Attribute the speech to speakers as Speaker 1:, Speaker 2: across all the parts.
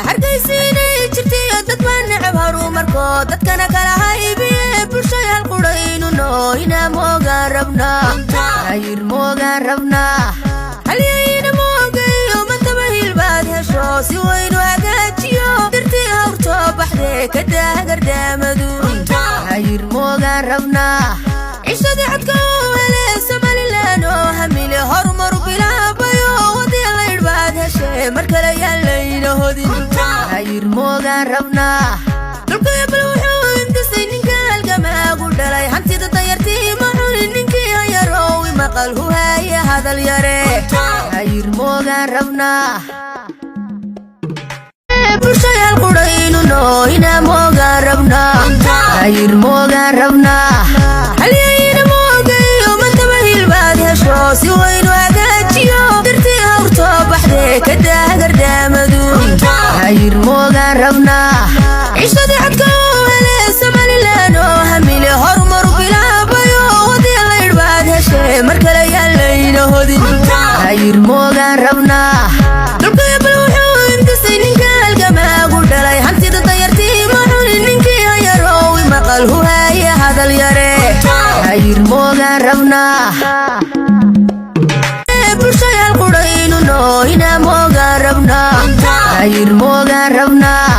Speaker 1: hargeysiina jirtay dad baan nacab horumarko dadkana kala haybiye bulshada halqudhaynu nooyna moogaan rabnaa hayr moogaan rabnaa halyayna moogayo mantaba hilbaad hesho si waynu hagaajiyo dirtii hawrto baxdee ka daagardaamadu hayr moogaan rabnaa cishada codka hele somalilan oo hamile horumaru bilaabayo wadii laydhbaad heshe mar kale yaan layna hodin hayr moogaan rabnaa dhulkaya bal wuxuu intisay ninka halgamaagu dhalay hantida dayartii ma cunin ninkii hayaroowi maqal hu haya hadal yare hayr moogaan rabnaa bulshada halqudhaynu nooyna moogaan rabnaa hayr moogaan rabnaa halyayna moogayo mantaba hilbaad hesho si waynu hagaajiyo dirtii hawrto baxdee ka daagardaamadu hayr moogaan rabnaa cishada codka hele somalilan oo hamile horumaru bilaabayo wadii laydhbaad heshe mar kale yaan layna hodin hayr moogaan rabnaa dhulkaya bal wuxuu intisay ninka halgamaagu dhalay hantida dayartii ma cunin ninkii hayaroowi maqal hu haya hadal yare hayr moogaan rabnaa bulshada halqudhaynu nooyna moogaan rabnaa hayr moogaan rabnaa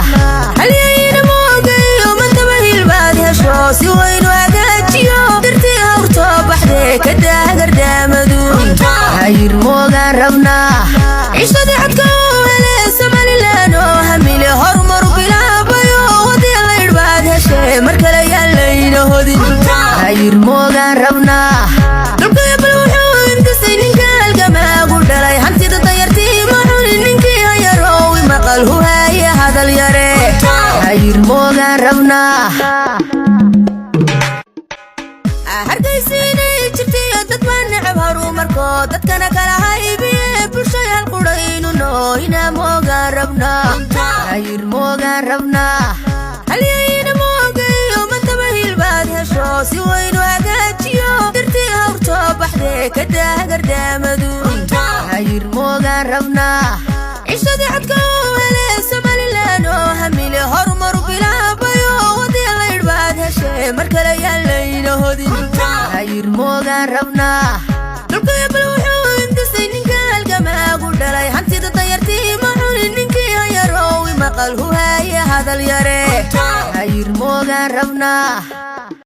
Speaker 1: halyayna moogayo mantaba hilbaad hesho si waynu hagaajiyo dirtii hawrto baxdee ka daagardaamadu hayr moogaan rabnaa cishada codka hele somalilan oo hamile horumaru bilaabayo wadii laydhbaad heshe mar kale yaan layna hodin hayr moogaan rabnaa dhulkaya bal wuxuu intisay ninka halgamaagu dhalay hantida dayartii ma cunin ninkii hayaroowi maqal hu haya hadal yare hayr moogaan rabnaa hargeysiina jirtay dad baan nacab horumarko dadkana kala haybiye bulshada halqudhaynu nooyna moogaan rabnaa hayr moogaan rabnaa halyayna moogayo mantaba hilbaad hesho si waynu hagaajiyo dirtii hawrto baxdee ka daagardaamadu hayr moogaan rabnaa cishada codka hele somalilan oo hamile horumaru bilaabayo wadii laydhbaad heshe mar kale yaan layna hodin hayr moogaan rabnaa dhulkaya bal wuxuu intisay ninka halgamaagu dhalay hantida dayartii ma cunin ninkii hayaroowi maqal hu haya hadal yare hayr moogaan rabnaa